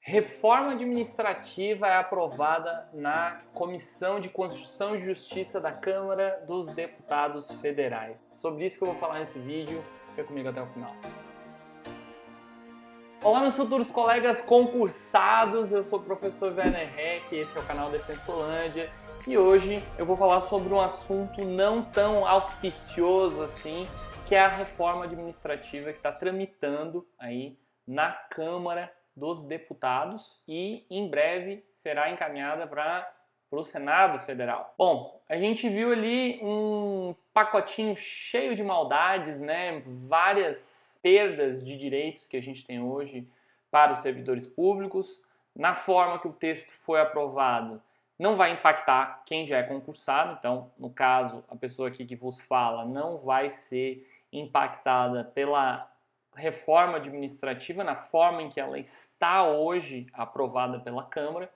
Reforma administrativa é aprovada na Comissão de Constituição e Justiça da Câmara dos Deputados Federais. Sobre isso que eu vou falar nesse vídeo, fica comigo até o final. Olá, meus futuros colegas concursados, eu sou o professor Werner Heck, esse é o canal Defensolândia e hoje eu vou falar sobre um assunto não tão auspicioso assim, que é a reforma administrativa que está tramitando aí na Câmara dos Deputados e em breve será encaminhada para o Senado Federal. Bom, a gente viu ali um pacotinho cheio de maldades, né? Várias perdas de direitos que a gente tem hoje para os servidores públicos. Na forma que o texto foi aprovado, não vai impactar quem já é concursado, então, no caso, a pessoa aqui que vos fala não vai ser impactada pela reforma administrativa na forma em que ela está hoje aprovada pela Câmara,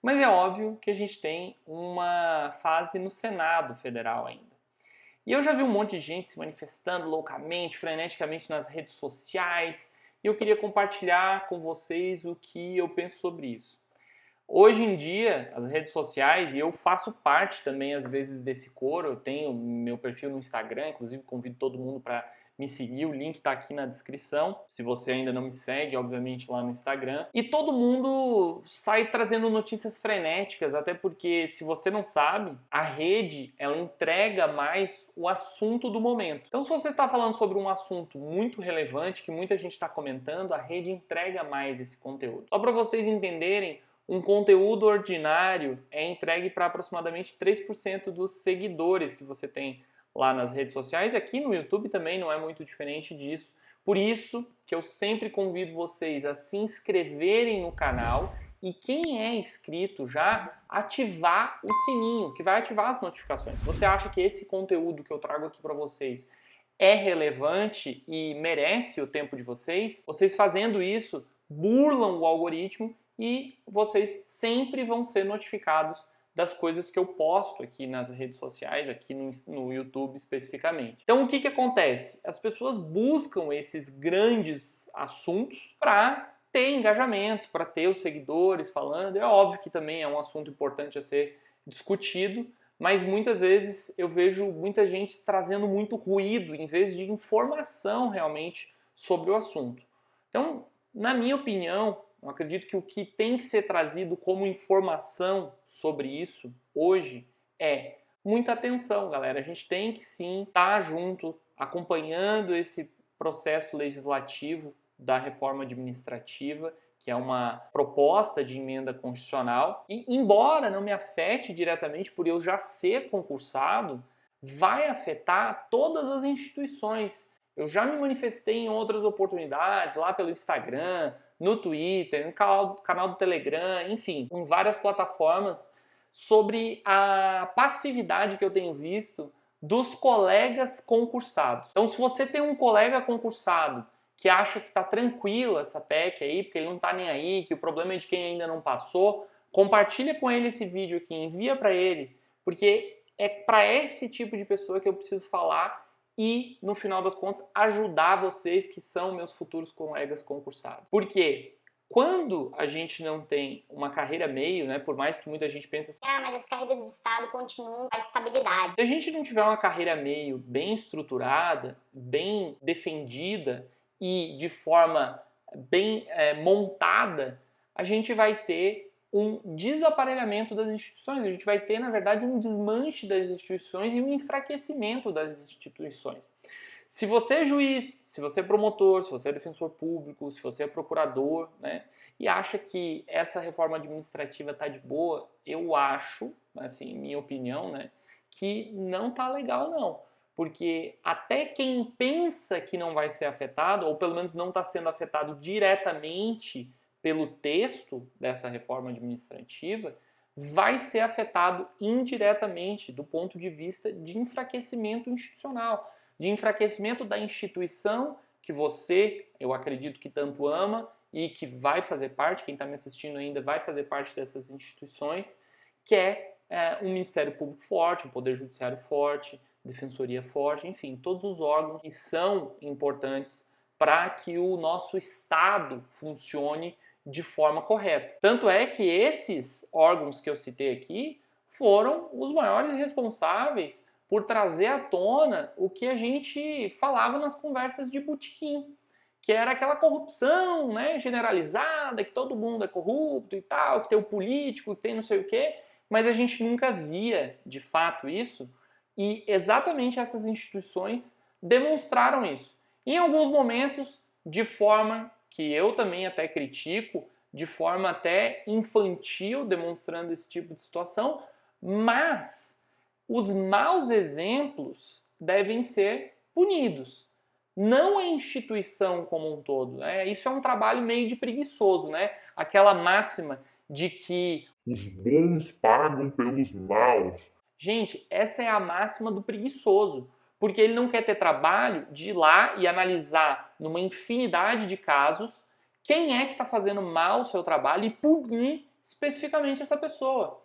mas é óbvio que a gente tem uma fase no Senado Federal ainda. E eu já vi um monte de gente se manifestando loucamente, freneticamente nas redes sociais, e eu queria compartilhar com vocês o que eu penso sobre isso. Hoje em dia, as redes sociais, e eu faço parte também às vezes desse coro, eu tenho meu perfil no Instagram, inclusive convido todo mundo para me seguir, o link está aqui na descrição, se você ainda não me segue, obviamente lá no Instagram. E todo mundo sai trazendo notícias frenéticas, até porque, se você não sabe, a rede, ela entrega mais o assunto do momento. Então, se você está falando sobre um assunto muito relevante, que muita gente está comentando, a rede entrega mais esse conteúdo. Só para vocês entenderem, um conteúdo ordinário é entregue para aproximadamente 3% dos seguidores que você tem lá nas redes sociais, e aqui no YouTube também não é muito diferente disso. Por isso que eu sempre convido vocês a se inscreverem no canal e quem é inscrito já ativar o sininho, que vai ativar as notificações. Se você acha que esse conteúdo que eu trago aqui para vocês é relevante e merece o tempo de vocês, vocês fazendo isso burlam o algoritmo e vocês sempre vão ser notificados das coisas que eu posto aqui nas redes sociais, aqui no YouTube especificamente. Então, o que acontece? As pessoas buscam esses grandes assuntos para ter engajamento, para ter os seguidores falando. É óbvio que também é um assunto importante a ser discutido, mas muitas vezes eu vejo muita gente trazendo muito ruído em vez de informação realmente sobre o assunto. Então, na minha opinião, eu acredito que o que tem que ser trazido como informação sobre isso hoje é muita atenção, galera. A gente tem que sim estar junto, acompanhando esse processo legislativo da reforma administrativa, que é uma proposta de emenda constitucional. E embora não me afete diretamente por eu já ser concursado, vai afetar todas as instituições. Eu já me manifestei em outras oportunidades, lá pelo Instagram, no Twitter, no canal do Telegram, enfim, em várias plataformas, sobre a passividade que eu tenho visto dos colegas concursados. Então, se você tem um colega concursado que acha que está tranquila essa PEC aí, porque ele não está nem aí, que o problema é de quem ainda não passou, compartilha com ele esse vídeo aqui, envia para ele, porque é para esse tipo de pessoa que eu preciso falar e, no final das contas, ajudar vocês que são meus futuros colegas concursados. Porque quando a gente não tem uma carreira meio, né, por mais que muita gente pense assim, mas as carreiras de Estado continuam a estabilidade. Se a gente não tiver uma carreira meio bem estruturada, bem defendida e de forma bem montada, a gente vai ter um desaparelhamento das instituições, a gente vai ter, na verdade, um desmanche das instituições e um enfraquecimento das instituições. Se você é juiz, se você é promotor, se você é defensor público, se você é procurador, né, e acha que essa reforma administrativa está de boa, eu acho, assim, minha opinião, né, que não está legal não. Porque até quem pensa que não vai ser afetado, ou pelo menos não está sendo afetado diretamente pelo texto dessa reforma administrativa, vai ser afetado indiretamente do ponto de vista de enfraquecimento institucional, de enfraquecimento da instituição que você, eu acredito que tanto ama e que vai fazer parte, quem está me assistindo ainda vai fazer parte dessas instituições, que é um Ministério Público forte, um Poder Judiciário forte, Defensoria forte, enfim, todos os órgãos que são importantes para que o nosso Estado funcione de forma correta. Tanto é que esses órgãos que eu citei aqui foram os maiores responsáveis por trazer à tona o que a gente falava nas conversas de botequim, que era aquela corrupção, né, generalizada, que todo mundo é corrupto e tal, que tem o político, que tem não sei o quê, mas a gente nunca via, de fato, isso, e exatamente essas instituições demonstraram isso. Em alguns momentos, de forma que eu também até critico, de forma até infantil, demonstrando esse tipo de situação, mas os maus exemplos devem ser punidos. Não a instituição como um todo. Né? Isso é um trabalho meio de preguiçoso, né? Aquela máxima de que os bons pagam pelos maus. Gente, essa é a máxima do preguiçoso, porque ele não quer ter trabalho de ir lá e analisar numa infinidade de casos quem é que está fazendo mal o seu trabalho e punir especificamente essa pessoa.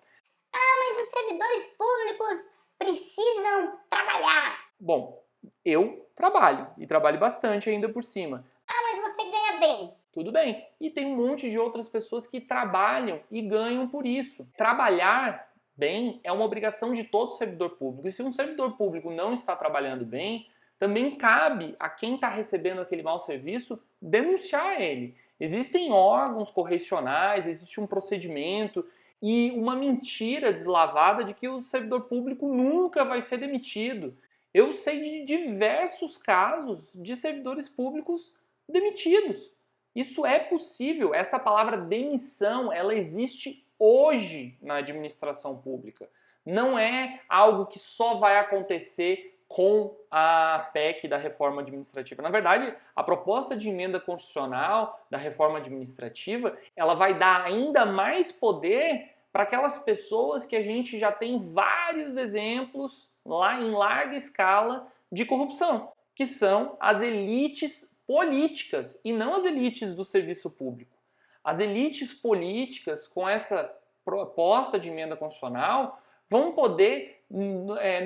Mas os servidores públicos precisam trabalhar. Bom, eu trabalho, e trabalho bastante ainda por cima. Mas você ganha bem. Tudo bem. E tem um monte de outras pessoas que trabalham e ganham por isso. Trabalhar bem é uma obrigação de todo servidor público. E se um servidor público não está trabalhando bem, também cabe a quem está recebendo aquele mau serviço denunciar ele. Existem órgãos correcionais, existe um procedimento e uma mentira deslavada de que o servidor público nunca vai ser demitido. Eu sei de diversos casos de servidores públicos demitidos. Isso é possível. Essa palavra demissão, ela existe hoje na administração pública. Não é algo que só vai acontecer com a PEC da reforma administrativa. Na verdade, a proposta de emenda constitucional da reforma administrativa, ela vai dar ainda mais poder para aquelas pessoas que a gente já tem vários exemplos lá em larga escala de corrupção, que são as elites políticas e não as elites do serviço público. As elites políticas, com essa proposta de emenda constitucional, vão poder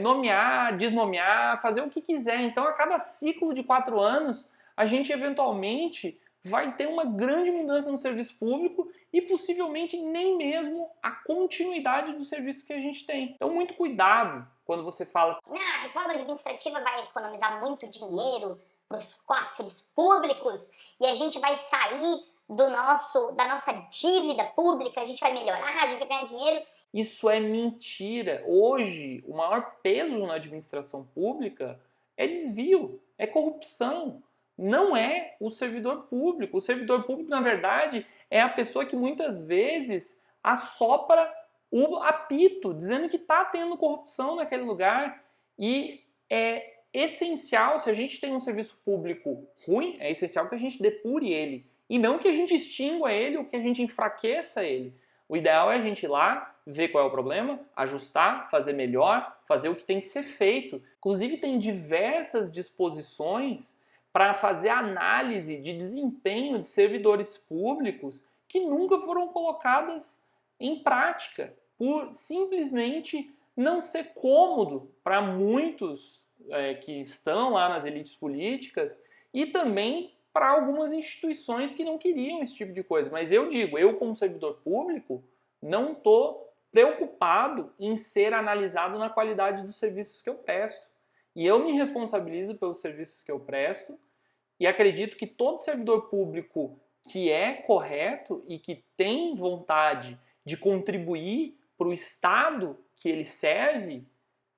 nomear, desnomear, fazer o que quiser. Então, a cada ciclo de 4 anos, a gente eventualmente vai ter uma grande mudança no serviço público e possivelmente nem mesmo a continuidade do serviço que a gente tem. Então, muito cuidado quando você fala assim, A reforma administrativa vai economizar muito dinheiro para os cofres públicos e a gente vai sair da nossa dívida pública, a gente vai melhorar, a gente vai ganhar dinheiro. Isso é mentira. Hoje, o maior peso na administração pública é desvio, é corrupção. Não é o servidor público. O servidor público, na verdade, é a pessoa que muitas vezes assopra o apito, dizendo que está tendo corrupção naquele lugar. E é essencial, se a gente tem um serviço público ruim, é essencial que a gente depure ele. E não que a gente extingua ele ou que a gente enfraqueça ele. O ideal é a gente ir lá, ver qual é o problema, ajustar, fazer melhor, fazer o que tem que ser feito. Inclusive, tem diversas disposições para fazer análise de desempenho de servidores públicos que nunca foram colocadas em prática, por simplesmente não ser cômodo para muitos que estão lá nas elites políticas e também para algumas instituições que não queriam esse tipo de coisa. Mas eu digo, eu como servidor público, não estou preocupado em ser analisado na qualidade dos serviços que eu presto. E eu me responsabilizo pelos serviços que eu presto e acredito que todo servidor público que é correto e que tem vontade de contribuir para o Estado que ele serve,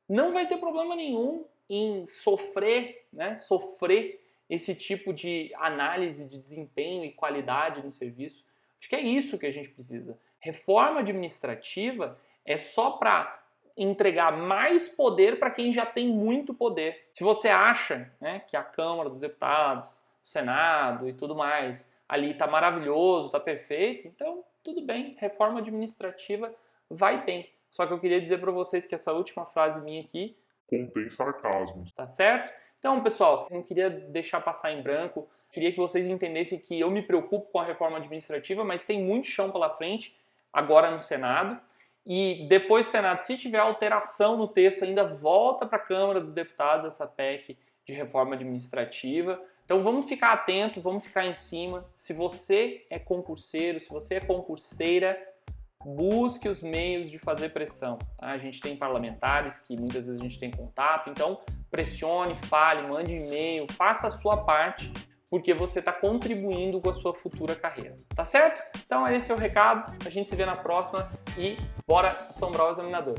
não vai ter problema nenhum em sofrer esse tipo de análise de desempenho e qualidade no serviço. Acho que é isso que a gente precisa. Reforma administrativa é só para entregar mais poder para quem já tem muito poder. Se você acha que a Câmara dos Deputados, o Senado e tudo mais ali está maravilhoso, está perfeito, então tudo bem, reforma administrativa vai bem. Só que eu queria dizer para vocês que essa última frase minha aqui contém sarcasmos. Tá certo? Então, pessoal, eu não queria deixar passar em branco, queria que vocês entendessem que eu me preocupo com a reforma administrativa, mas tem muito chão pela frente agora no Senado. E depois do Senado, se tiver alteração no texto, ainda volta para a Câmara dos Deputados essa PEC de reforma administrativa. Então vamos ficar atento, vamos ficar em cima. Se você é concurseiro, se você é concurseira, busque os meios de fazer pressão. Tá? A gente tem parlamentares que muitas vezes a gente tem contato, então pressione, fale, mande e-mail, faça a sua parte, porque você está contribuindo com a sua futura carreira. Tá certo? Então esse é o recado, a gente se vê na próxima e bora assombrar o examinador.